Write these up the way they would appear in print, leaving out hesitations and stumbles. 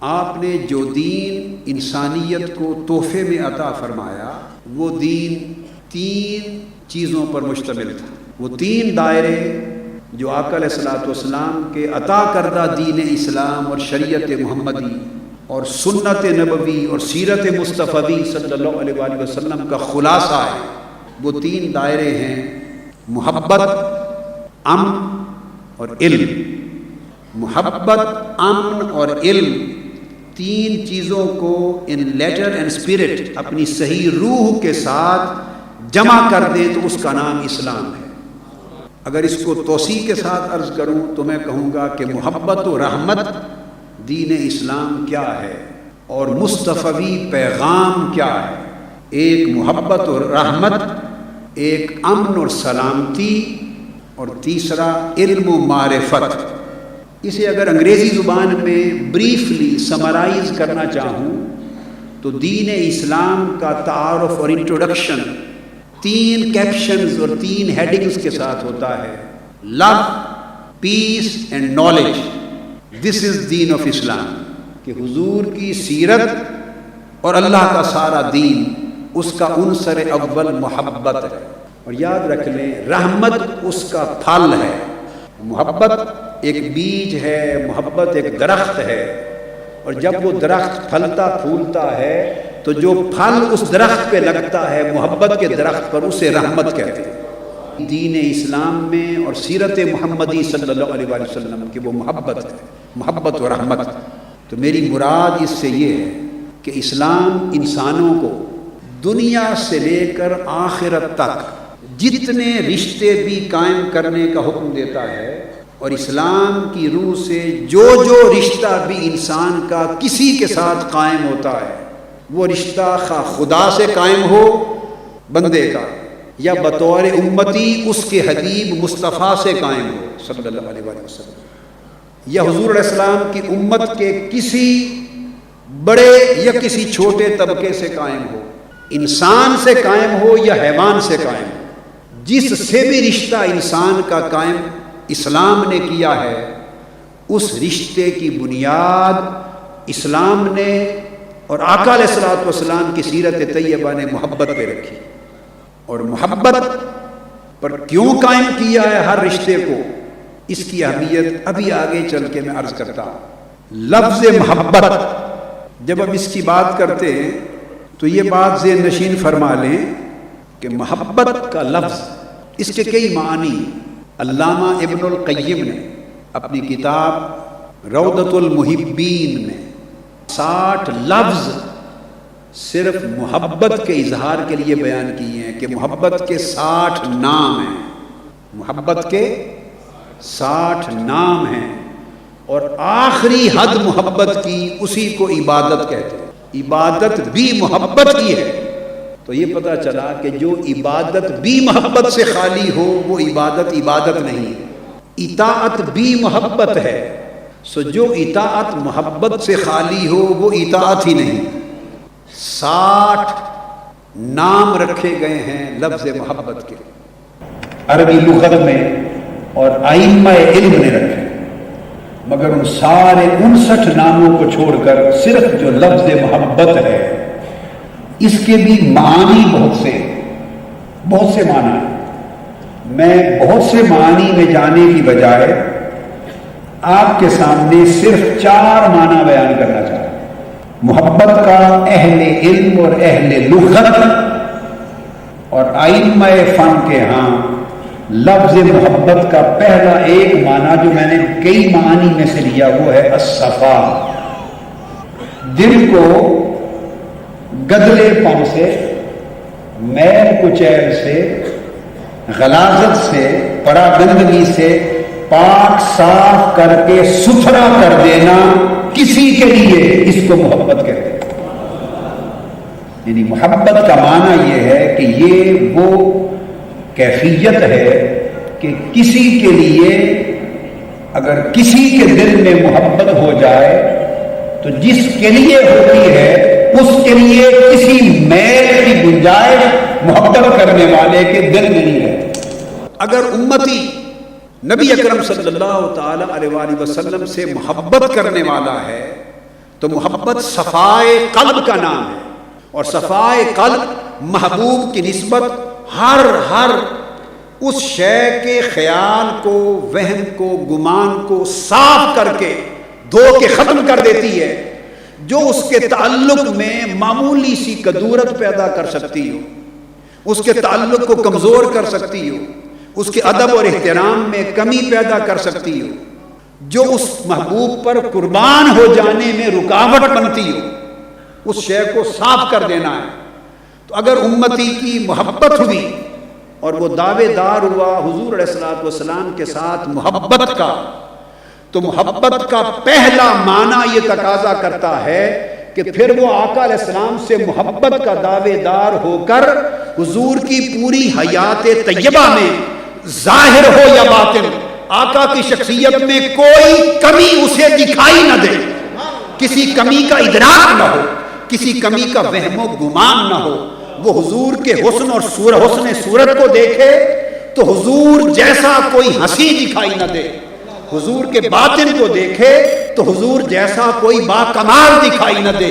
آپ نے جو دین انسانیت کو تحفے میں عطا فرمایا وہ دین 3 چیزوں پر مشتمل تھا۔ وہ 3 دائرے جو آقا علیہ الصلوۃ والسلام کے عطا کردہ دین اسلام اور شریعت محمدی اور سنت نبوی اور سیرت مصطفی صلی اللہ علیہ وآلہ وسلم کا خلاصہ ہے، وہ 3 دائرے ہیں: محبت، امن اور علم۔ محبت، امن اور علم، 3 چیزوں کو ان لیٹر اینڈ اسپرٹ اپنی صحیح روح کے ساتھ جمع کر دیں تو اس کا نام اسلام ہے۔ اگر اس کو توسیع کے ساتھ عرض کروں تو میں کہوں گا کہ محبت و رحمت دین اسلام کیا ہے اور مصطفی پیغام کیا ہے۔ ایک محبت و رحمت، ایک امن اور سلامتی، اور تیسرا علم و معرفت۔ اسے اگر انگریزی زبان میں بریفلی سمرائز کرنا چاہوں تو دین اسلام کا تعارف اور انٹروڈکشن 3 کیپشنز اور 3 ہیڈنگز کے ساتھ ہوتا ہے: love, peace and knowledge. This is دین آف اسلام، کہ حضور کی سیرت اور اللہ کا سارا دین، اس کا عنصر اول محبت ہے۔ اور یاد رکھ لیں، رحمت اس کا پھل ہے۔ محبت ایک بیج ہے، محبت ایک درخت ہے، اور جب وہ درخت پھلتا پھولتا ہے تو جو پھل اس درخت پہ لگتا ہے محبت کے درخت پر، اسے رحمت کہتے ہیں۔ دین اسلام میں اور سیرت محمدی صلی اللہ علیہ وآلہ وسلم کی وہ محبت ہے، محبت و رحمت۔ تو میری مراد اس سے یہ ہے کہ اسلام انسانوں کو دنیا سے لے کر آخرت تک جتنے رشتے بھی قائم کرنے کا حکم دیتا ہے، اور اسلام کی روح سے جو رشتہ بھی انسان کا کسی کے ساتھ قائم ہوتا ہے، وہ رشتہ خواہ خدا سے قائم ہو بندے کا، یا بطور امتی اس کے حبیب مصطفیٰ سے قائم ہو صلی اللہ علیہ وآلہ وسلم، یا حضور علیہ السلام کی امت کے کسی بڑے یا کسی چھوٹے طبقے سے قائم ہو، انسان سے قائم ہو یا حیوان سے قائم ہو، جس سے بھی رشتہ انسان کا قائم اسلام نے کیا ہے، اس رشتے کی بنیاد اسلام نے اور آقا علیہ الصلوۃ والسلام کی سیرت طیبہ نے محبت پہ رکھی۔ اور محبت پر کیوں قائم کیا ہے ہر رشتے کو، اس کی اہمیت ابھی آگے چل کے میں عرض کرتا ہوں۔ لفظ محبت، جب ہم اس کی بات کرتے ہیں تو یہ بات ذہن نشین فرما لیں کہ محبت کا لفظ، اس کے کئی معنی۔ علامہ ابن القیم نے اپنی کتاب روضۃ المحبین میں 60 لفظ صرف محبت کے اظہار کے لیے بیان کیے ہیں، کہ محبت کے 60 نام ہیں، محبت کے 60 نام ہیں، اور آخری حد محبت کی اسی کو عبادت کہتے ہیں۔ عبادت بھی محبت کی ہے، تو یہ پتہ چلا کہ جو عبادت بھی محبت سے خالی ہو وہ عبادت نہیں، اطاعت بھی محبت ہے، سو جو اطاعت محبت سے خالی ہو وہ اطاعت ہی نہیں۔ 60 نام رکھے گئے ہیں لفظ محبت کے، عربی لغت میں اور ائمہ علم نے رکھے، مگر ان سارے 59 ناموں کو چھوڑ کر صرف جو لفظ محبت ہے، اس کے بھی معنی بہت سے معنی ہیں۔ میں بہت سے معنی میں جانے کی بجائے آپ کے سامنے صرف 4 معنی بیان کرنا چاہتا ہوں۔ محبت کا اہل علم اور اہل لغت اور ائمہ فن کے ہاں لفظ محبت کا پہلا ایک معنی جو میں نے کئی معنی میں سے لیا وہ ہے الصفا، دل کو گدلے پن سے، میل کچیل سے، غلاظت سے، پراگندگی سے پاک صاف کر کے ستھرا کر دینا کسی کے لیے، اس کو محبت کہتے ہیں۔ یعنی محبت کا معنی یہ ہے کہ یہ وہ کیفیت ہے کہ کسی کے لیے اگر کسی کے دل میں محبت ہو جائے تو جس کے لیے ہوتی ہے اس کے لیے کسی میل کی گنجائش محبت کرنے والے کے دل میں نہیں رہتی۔ اگر امتی نبی اکرم صلی اللہ تعالی علیہ وآلہ وسلم سے محبت کرنے والا ہے تو محبت صفائے قلب کا نام ہے، اور صفائے قلب محبوب کی نسبت ہر اس شے کے خیال کو، وہم کو، گمان کو صاف کر کے دھو کے ختم کر دیتی ہے، جو اس کے تعلق میں معمولی سی کدورت پیدا کر سکتی ہو، اس کے تعلق کو کمزور کر سکتی ہو، اس کے ادب اور احترام میں کمی پیدا کر سکتی ہو، جو اس محبوب پر قربان ہو جانے میں رکاوٹ بنتی ہو، اس شے کو صاف کر دینا ہے۔ تو اگر امتی کی محبت ہوئی اور وہ دعوے دار ہوا حضور علیہ الصلوۃ والسلام کے ساتھ محبت کا، تو محبت کا پہلا معنی یہ تقاضا کرتا ہے کہ پھر وہ آقا علیہ السلام سے محبت کا دعوے دار ہو کر حضور کی پوری حیات طیبہ میں ظاہر ہو یا باطن، آقا کی شخصیت میں کوئی کمی اسے دکھائی نہ دے، کسی کمی کا ادراک نہ ہو، کسی کمی کا وہم و گمان نہ ہو۔ وہ حضور کے حسن اور حسن صورت کو دیکھے تو حضور جیسا کوئی ہنسی دکھائی نہ دے، حضور کے باطن کو دیکھے تو حضور جیسا کوئی با کمال دکھائی نہ دے،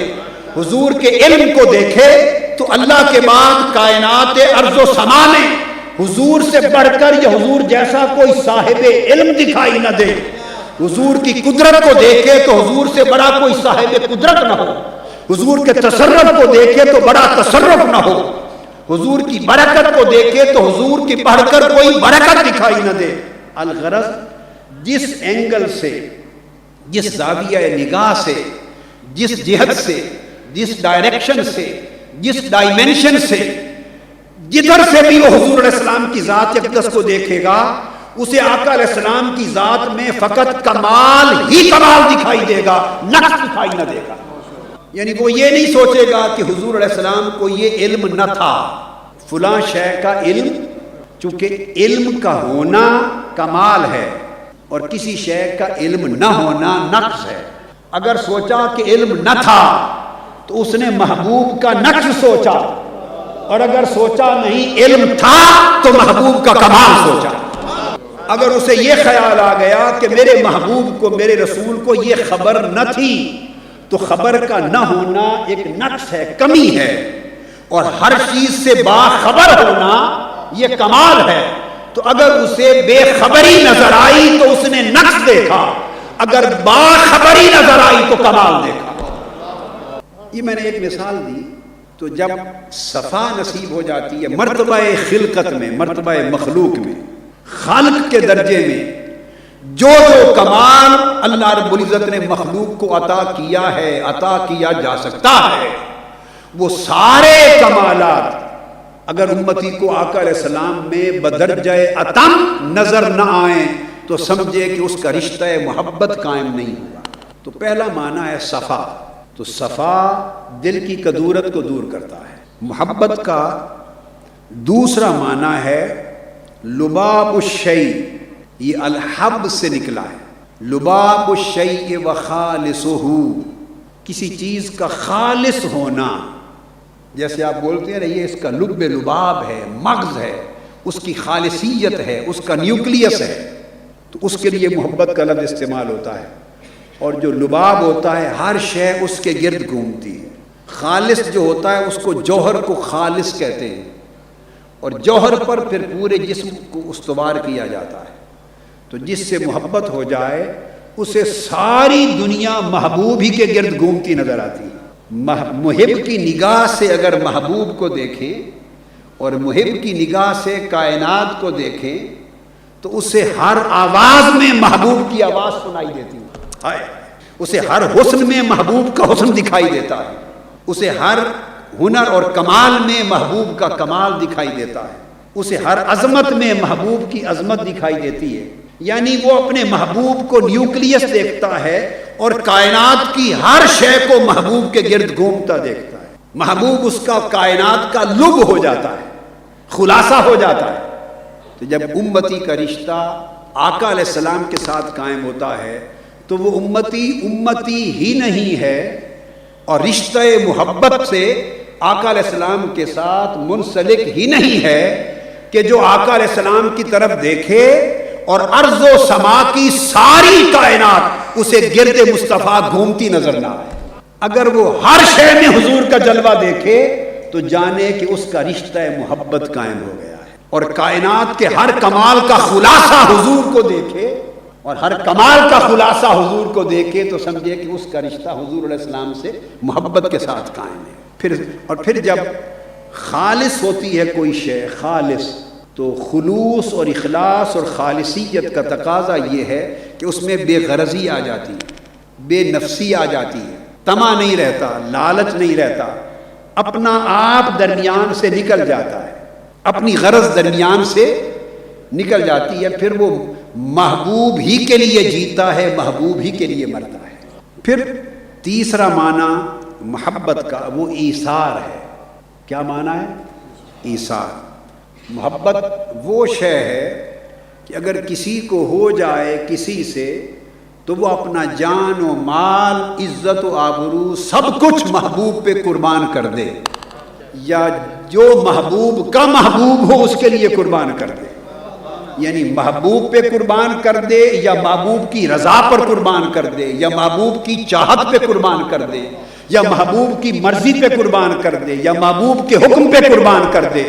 حضور کے علم کو دیکھے تو اللہ کے بعد کائنات ارض و سما میں حضور سے بڑھ کر یا حضور جیسا کوئی صاحب علم دکھائی نہ دے، حضور کی قدرت کو دیکھے تو حضور سے بڑا کوئی صاحب قدرت نہ ہو، حضور کے تصرف کو دیکھے تو بڑا تصرف نہ ہو، حضور کی برکت کو دیکھے تو حضور کی بڑھ کر کوئی برکت دکھائی نہ دے۔ الغرض جس اینگل سے، جس زاویہ نگاہ سے، جس جہت سے، جس ڈائریکشن سے، جس ڈائمینشن سے، جدھر سے بھی وہ حضور علیہ السلام کی ذات اقدس کو دیکھے گا، اسے آقا علیہ السلام کی ذات میں فقط کمال ہی کمال دکھائی دے گا، نقص دکھائی نہ دے گا۔ یعنی وہ یہ نہیں سوچے گا کہ حضور علیہ السلام کو یہ علم نہ تھا، فلاں شے کا علم، چونکہ علم کا ہونا کمال ہے اور کسی شے کا علم نہ ہونا نقص ہے۔ اگر سوچا کہ علم نہ تھا تو اس نے محبوب کا نقص سوچا، اور اگر سوچا نہیں علم تھا تو محبوب کا کمال سوچا۔ اگر اسے یہ خیال آ گیا کہ میرے محبوب کو، میرے رسول کو یہ خبر نہ تھی، تو خبر کا نہ ہونا ایک نقص ہے، کمی ہے، اور ہر چیز سے باخبر ہونا یہ کمال ہے۔ تو اگر اسے بے خبری نظر آئی تو اس نے نقص دیکھا، اگر باخبری نظر آئی تو کمال دیکھا۔ یہ میں نے ایک مثال دی، تو جب صفا نصیب ہو جاتی ہے مرتبہ خلقت میں، مرتبہ مخلوق میں، خالق کے درجے میں، جو کمال اللہ رب العزت نے مخلوق کو عطا کیا ہے، عطا کیا جا سکتا ہے، وہ سارے کمالات اگر امتی کو آقا علیہ السلام میں بدرجہ اتم نظر نہ آئیں تو سمجھے کہ اس کا رشتہ محبت قائم نہیں ہوا۔ تو پہلا معنی ہے صفا، تو صفا دل کی کدورت کو دور کرتا ہے۔ محبت کا دوسرا معنی ہے لباب الشیء، یہ الحب سے نکلا ہے، لباب الشیء وخالصہ، کسی چیز کا خالص ہونا، جیسے آپ بولتے ہیں یہ اس کا لب لباب ہے، مغز ہے، اس کی خالصیت ہے، اس کا نیوکلیس ہے، تو اس کے لیے محبت کا لفظ استعمال ہوتا ہے۔ اور جو لباب ہوتا ہے ہر شے اس کے گرد گھومتی ہے، خالص جو ہوتا ہے اس کو جوہر کو خالص کہتے ہیں، اور جوہر پر پھر پورے جسم کو استوار کیا جاتا ہے۔ تو جس سے محبت ہو جائے اسے ساری دنیا محبوب ہی کے گرد گھومتی نظر آتی ہے۔ محب کی نگاہ سے اگر محبوب کو دیکھیں اور محب کی نگاہ سے کائنات کو دیکھیں تو اسے ہر آواز میں محبوب کی آواز سنائی دیتی ہے، اسے ہر حسن میں محبوب کا حسن دکھائی دیتا ہے، اسے ہر ہنر اور کمال میں محبوب کا کمال دکھائی دیتا ہے، اسے ہر عظمت میں محبوب کی عظمت دکھائی دیتی ہے۔ یعنی وہ اپنے محبوب کو نیوکلیس دیکھتا ہے اور کائنات کی ہر شے کو محبوب کے گرد گھومتا دیکھتا ہے، محبوب اس کا کائنات کا لب ہو جاتا ہے، خلاصہ ہو جاتا ہے۔ تو جب امتی کا رشتہ آقا علیہ السلام کے ساتھ قائم ہوتا ہے تو وہ امتی ہی نہیں ہے، اور رشتہ محبت سے آقا علیہ السلام کے ساتھ منسلک ہی نہیں ہے کہ جو آقا علیہ السلام کی طرف دیکھے اور ارض و سما کی ساری کائنات اسے گرد مصطفیٰ گھومتی نظر نہ آئے۔ اگر وہ ہر شے میں حضور کا جلوہ دیکھے تو جانے کہ اس کا رشتہ محبت قائم ہو گیا ہے، اور کائنات کے ہر کمال کا خلاصہ حضور کو دیکھے اور ہر کمال کا خلاصہ حضور کو دیکھے تو سمجھے کہ اس کا رشتہ حضور علیہ السلام سے محبت کے ساتھ قائم ہے۔ پھر جب خالص ہوتی ہے کوئی شے، خالص، تو خلوص اور اخلاص اور خالصیت کا تقاضا یہ ہے کہ اس میں بے غرضی آ جاتی ہے، بے نفسی آ جاتی ہے، طمع نہیں رہتا، لالچ نہیں رہتا، اپنا آپ درمیان سے نکل جاتا ہے، اپنی غرض درمیان سے نکل جاتی ہے، پھر وہ محبوب ہی کے لیے جیتا ہے، محبوب ہی کے لیے مرتا ہے۔ پھر تیسرا معنی محبت کا وہ ایثار ہے۔ کیا معنی ہے؟ ایثار۔ محبت وہ شے ہے کہ اگر کسی کو ہو جائے کسی سے تو وہ اپنا جان و مال، عزت و آبرو سب کچھ محبوب پہ قربان کر دے، یا جو محبوب کا محبوب ہو اس کے لیے قربان کر دے، یعنی محبوب پہ قربان کر دے، یا محبوب کی رضا پر قربان کر دے، یا محبوب کی چاہت پہ قربان کر دے، یا محبوب کی مرضی پہ قربان کر دے، یا محبوب کے حکم پہ قربان کر دے۔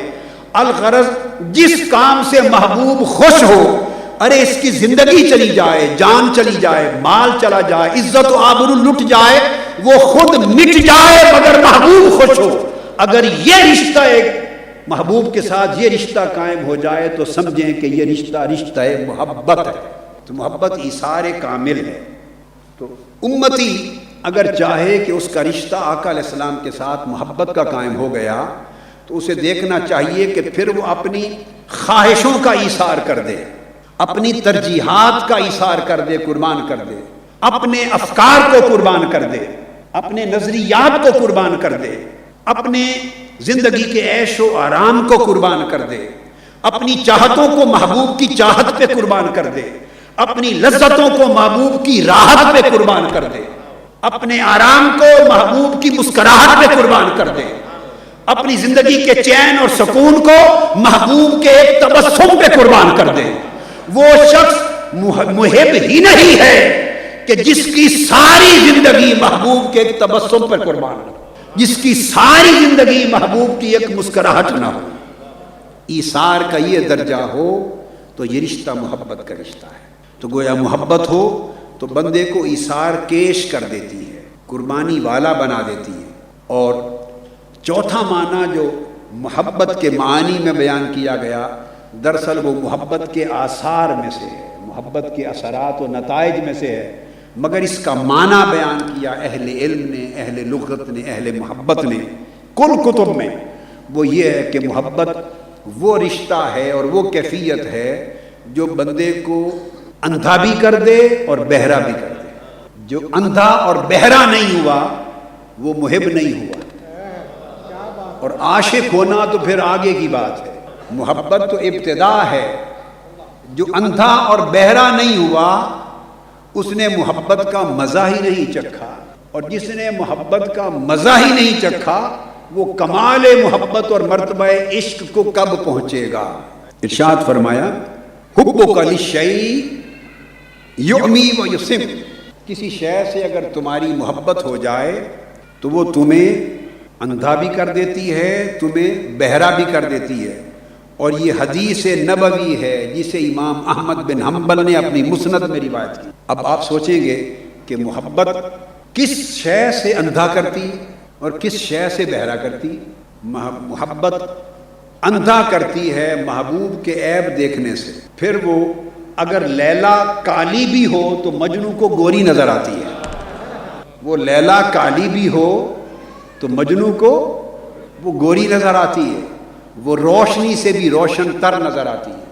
الغرض جس کام سے محبوب خوش ہو، ارے اس کی زندگی چلی جائے، جان چلی جائے، مال چلا جائے، عزت و آبرو لٹ جائے، وہ خود مٹ جائے مگر محبوب خوش ہو، اگر یہ رشتہ ایک محبوب کے ساتھ یہ رشتہ قائم ہو جائے تو سمجھیں کہ یہ رشتہ محبت ہے۔ تو محبت ایثار کامل ہے۔ تو امتی اگر چاہے کہ اس کا رشتہ آقا علیہ السلام کے ساتھ محبت کا قائم ہو گیا تو اسے دیکھنا چاہیے کہ پھر وہ اپنی خواہشوں کا ایثار کر دے، اپنی ترجیحات کا ایثار کر دے، قربان کر دے، اپنے افکار کو قربان کر دے، اپنے نظریات کو قربان کر دے، اپنے زندگی کے عیش و آرام کو قربان کر دے، اپنی چاہتوں کو محبوب کی چاہت پہ قربان کر دے، اپنی لذتوں کو محبوب کی راحت پہ قربان کر دے، اپنے آرام کو محبوب کی مسکراہٹ پہ قربان کر دے، اپنی زندگی کے چین اور سکون کو محبوب کے ایک تبسم پہ قربان کر دے۔ وہ شخص محب ہی نہیں ہے کہ جس کی ساری زندگی محبوب کے ایک تبسم پر قربان ہو، جس کی ساری زندگی محبوب کی ایک مسکراہٹ نہ ہو۔ ایثار کا یہ درجہ ہو تو یہ رشتہ محبت کا رشتہ ہے۔ تو گویا محبت ہو تو بندے کو ایثار کیش کر دیتی ہے، قربانی والا بنا دیتی ہے۔ اور چوتھا معنی جو محبت کے معنی میں بیان کیا گیا، دراصل وہ محبت کے آثار میں سے ہے، محبت کے اثرات و نتائج میں سے ہے، مگر اس کا معنی بیان کیا اہل علم نے، اہل لغت نے، اہل محبت نے، کل کتب میں، وہ یہ ہے کہ محبت وہ رشتہ ہے اور وہ کیفیت ہے جو بندے کو اندھا بھی کر دے اور بہرا بھی کر دے۔ جو اندھا اور بہرا نہیں ہوا وہ محب نہیں ہوا، اور عاشق ہونا تو پھر آگے کی بات ہے۔ محبت تو ابتدا ہے۔ جو اندھا اور بہرا نہیں ہوا اس نے محبت کا مزہ ہی نہیں چکھا، اور جس نے محبت کا مزہ ہی نہیں چکھا وہ کمال محبت اور مرتبہ عشق کو کب پہنچے گا؟ ارشاد فرمایا حبک للشیء یعمی و یسم، کسی شے سے اگر تمہاری محبت ہو جائے تو وہ تمہیں اندھا بھی کر دیتی ہے، تمہیں بہرا بھی کر دیتی ہے۔ اور یہ حدیث نبوی ہے جسے امام احمد بن حنبل نے اپنی مسند میں روایت کی۔ اب آپ سوچیں گے کہ محبت کس شے سے اندھا کرتی اور کس شے سے بہرا کرتی؟ محبت اندھا کرتی ہے محبوب کے عیب دیکھنے سے۔ پھر وہ اگر لیلا کالی بھی ہو تو مجنو کو گوری نظر آتی ہے، وہ لیلا کالی بھی ہو تو مجنو کو وہ گوری نظر آتی ہے، وہ روشنی سے بھی روشن تر نظر آتی ہے۔